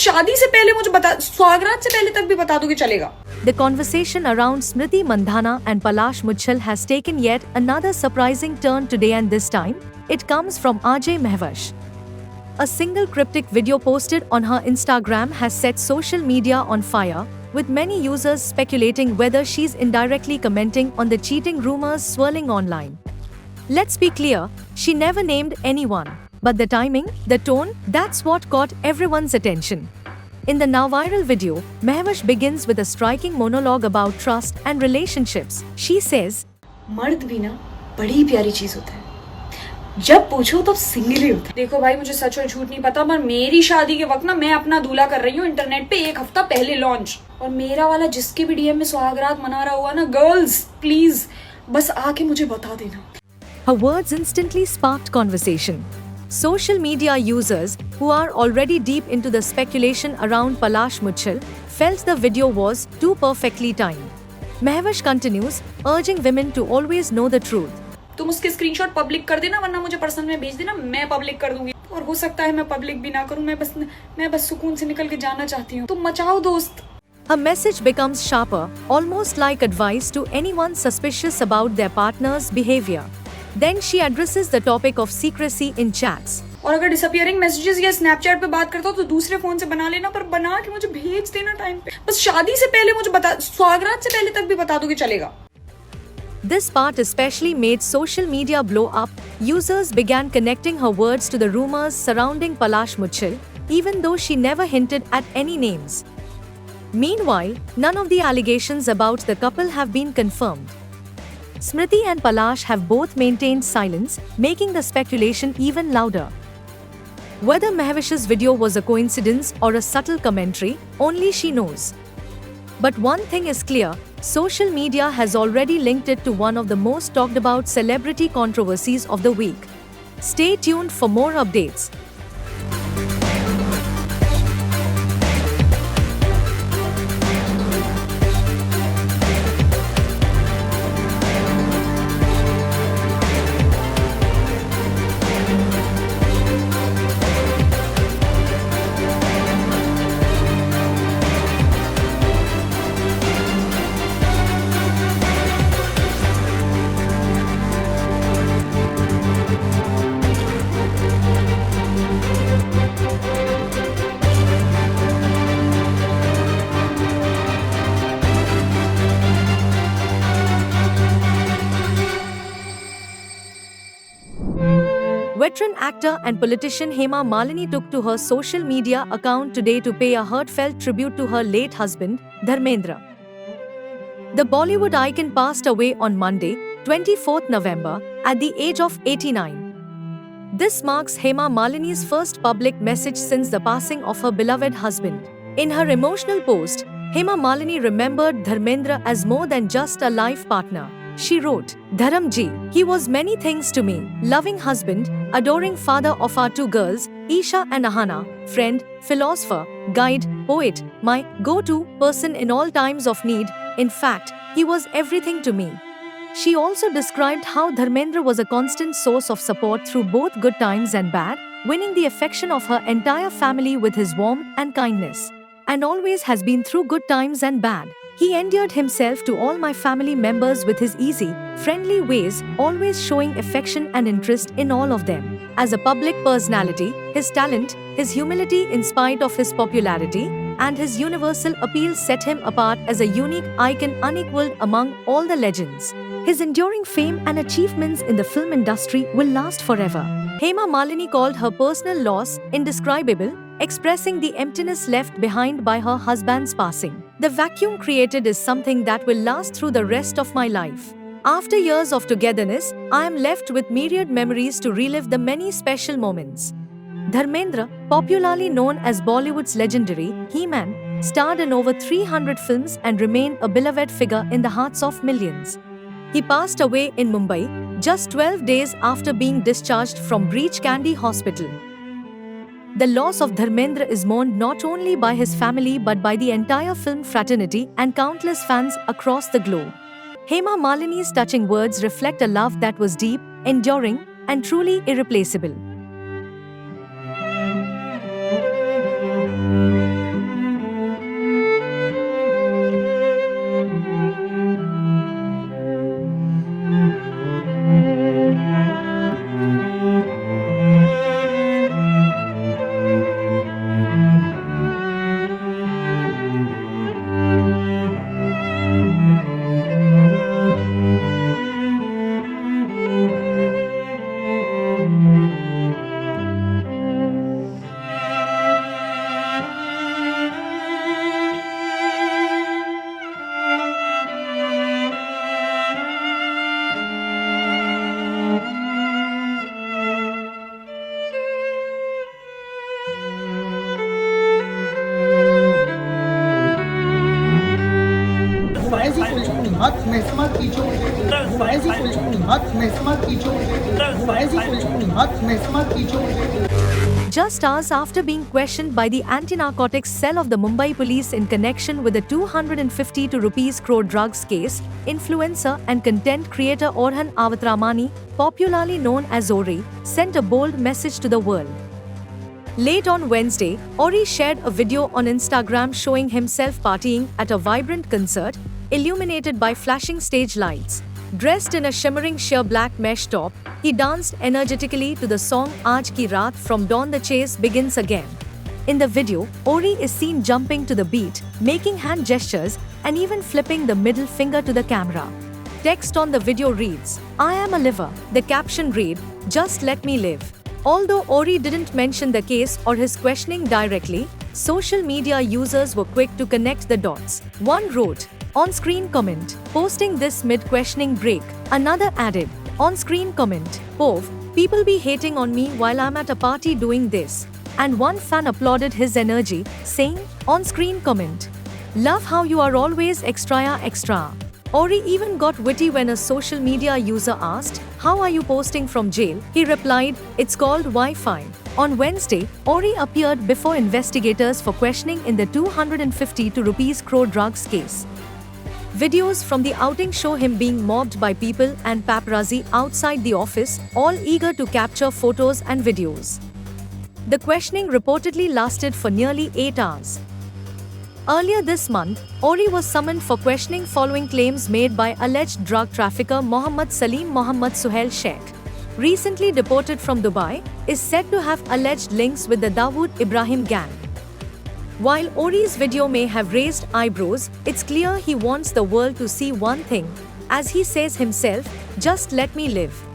बस शादी से पहले मुझे बता, स्वागरात से पहले तक भी बता दोगे चलेगा। The conversation around Smriti Mandhana and Palash Muchal has taken yet another surprising turn today, and this time, it comes from RJ Mehvash. A single cryptic video posted on her Instagram has set social media on fire, with many users speculating whether she's indirectly commenting on the cheating rumors swirling online. Let's be clear, she never named anyone. But the timing, the tone, that's what caught everyone's attention. In the now viral video, Mehvash begins with a striking monologue about trust and relationships. She says, मर्द भी ना बड़ी प्यारी चीज होता है, जब पूछो तो सिंगल ही होता है। देखो भाई, मुझे सच और झूठ नहीं पता, पर मेरी शादी के वक्त ना मैं अपना दूल्हा कर रही हूँ इंटरनेट पे 1 हफ्ता पहले लॉन्च, और मेरा वाला जिसके भी डीएम में सुहागरात मना रहा हुआ ना, गर्ल्स प्लीज बस आके मुझे बता देना। her words instantly sparked conversation. Social media users, who are already deep into the speculation around Palash Muchal, felt the video was too perfectly timed. Mehvash continues, urging women to always know the truth. तुम उसके screenshot public कर देना, वरना मुझे personal में भेज देना, मैं पब्लिक कर दूंगी। और हो सकता है मैं पब्लिक भी ना करूं, मैं बस सुकून से निकल के जाना चाहती हूँ। तुम मचाओ दोस्त। Her message becomes sharper, almost like advice to anyone suspicious about their partner's behavior. Then she addresses the topic of secrecy in chats. और अगर डिसअपियरिंग मैसेजेस या स्नैपचैट पे बात करता हो तो दूसरे फोन से बना लेना, पर बना के मुझे भेज देना टाइम पे। बस शादी से पहले मुझे बता, स्वागरात से पहले तक भी बता दोगे चलेगा। This part especially made social media blow up. Users began connecting her words to the rumors surrounding Palash Muchal, even though she never hinted at any names. Meanwhile, none of the allegations about the couple have been confirmed. Smriti and Palash have both maintained silence, making the speculation even louder. Whether Mehvash's video was a coincidence or a subtle commentary, only she knows. But one thing is clear, social media has already linked it to one of the most talked about celebrity controversies of the week. Stay tuned for more updates. Veteran actor and politician Hema Malini took to her social media account today to pay a heartfelt tribute to her late husband, Dharmendra. The Bollywood icon passed away on Monday, 24th November, at the age of 89. This marks Hema Malini's first public message since the passing of her beloved husband. In her emotional post, Hema Malini remembered Dharmendra as more than just a life partner. She wrote, Dharamji, he was many things to me, loving husband, adoring father of our 2 girls, Isha and Ahana, friend, philosopher, guide, poet, my go-to person in all times of need. In fact, he was everything to me. She also described how Dharmendra was a constant source of support through both good times and bad, winning the affection of her entire family with his warmth and kindness. And always has been through good times and bad. He endeared himself to all my family members with his easy, friendly ways, always showing affection and interest in all of them. As a public personality, his talent, his humility in spite of his popularity, and his universal appeal set him apart as a unique icon unequaled among all the legends. His enduring fame and achievements in the film industry will last forever. Hema Malini called her personal loss indescribable, expressing the emptiness left behind by her husband's passing. The vacuum created is something that will last through the rest of my life. After years of togetherness, I am left with myriad memories to relive the many special moments. Dharmendra, popularly known as Bollywood's legendary He-Man, starred in over 300 films and remained a beloved figure in the hearts of millions. He passed away in Mumbai, just 12 days after being discharged from Breach Candy Hospital. The loss of Dharmendra is mourned not only by his family but by the entire film fraternity and countless fans across the globe. Hema Malini's touching words reflect a love that was deep, enduring, and truly irreplaceable. हाथ में से मत खींचो, ऐसे ही हाथ में से मत खींचो। Just hours after being questioned by the anti-narcotics cell of the Mumbai police in connection with the 252 rupees crore drugs case, influencer and content creator Orhan Avatramani, popularly known as Ori, sent a bold message to the world. Late on Wednesday, Ori shared a video on Instagram showing himself partying at a vibrant concert, illuminated by flashing stage lights. Dressed in a shimmering sheer black mesh top, he danced energetically to the song Aaj Ki Raat from Dawn the Chase Begins Again. In the video, Ori is seen jumping to the beat, making hand gestures, and even flipping the middle finger to the camera. Text on the video reads, "I am a liver." The caption read, "Just let me live." Although Ori didn't mention the case or his questioning directly, social media users were quick to connect the dots. One wrote, "On-screen comment, posting this mid-questioning break." Another added, "On-screen comment, Pov, people be hating on me while I'm at a party doing this." And one fan applauded his energy, saying, "On-screen comment, love how you are always extra." Ori even got witty when a social media user asked, "How are you posting from jail?" He replied, "It's called Wi-Fi." On Wednesday, Ori appeared before investigators for questioning in the 252 rupees crore drugs case. Videos from the outing show him being mobbed by people and paparazzi outside the office, all eager to capture photos and videos. The questioning reportedly lasted for nearly 8 hours. Earlier this month, Ori was summoned for questioning following claims made by alleged drug trafficker Mohammad Salim Mohammad Suhail Sheikh, recently deported from Dubai, is said to have alleged links with the Dawood Ibrahim gang. While Ori's video may have raised eyebrows, it's clear he wants the world to see one thing. As he says himself, "Just let me live."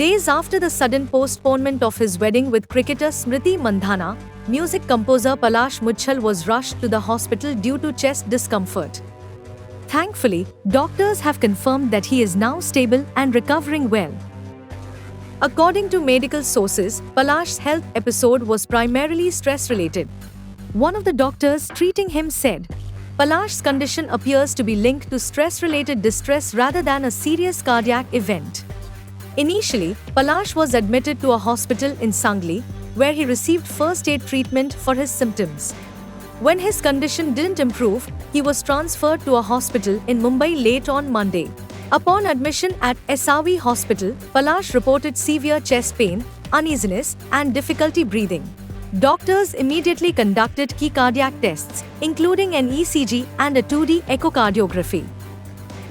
Days after the sudden postponement of his wedding with cricketer Smriti Mandhana, music composer Palash Muchal was rushed to the hospital due to chest discomfort. Thankfully, doctors have confirmed that he is now stable and recovering well. According to medical sources, Palash's health episode was primarily stress-related. One of the doctors treating him said, "Palash's condition appears to be linked to stress-related distress rather than a serious cardiac event." Initially, Palash was admitted to a hospital in Sangli, where he received first aid treatment for his symptoms. When his condition didn't improve, he was transferred to a hospital in Mumbai late on Monday. Upon admission at Esavi Hospital, Palash reported severe chest pain, uneasiness, and difficulty breathing. Doctors immediately conducted key cardiac tests, including an ECG and a 2D echocardiography.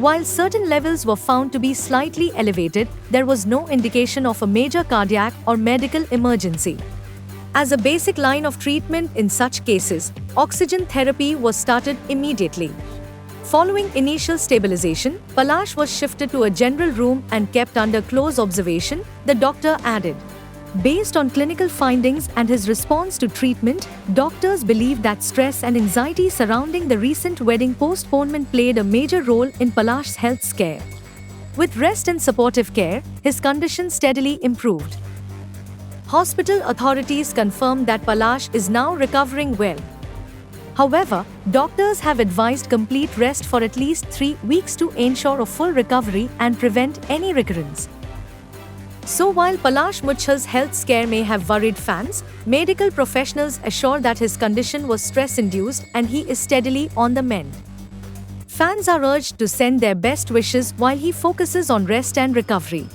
While certain levels were found to be slightly elevated, there was no indication of a major cardiac or medical emergency. As a basic line of treatment in such cases, oxygen therapy was started immediately. Following initial stabilization, Palash was shifted to a general room and kept under close observation, the doctor added. Based on clinical findings and his response to treatment, doctors believe that stress and anxiety surrounding the recent wedding postponement played a major role in Palash's health scare. With rest and supportive care, his condition steadily improved. Hospital authorities confirmed that Palash is now recovering well. However, doctors have advised complete rest for at least 3 weeks to ensure a full recovery and prevent any recurrence. So while Palash Muchal's health scare may have worried fans, medical professionals assure that his condition was stress-induced and he is steadily on the mend. Fans are urged to send their best wishes while he focuses on rest and recovery.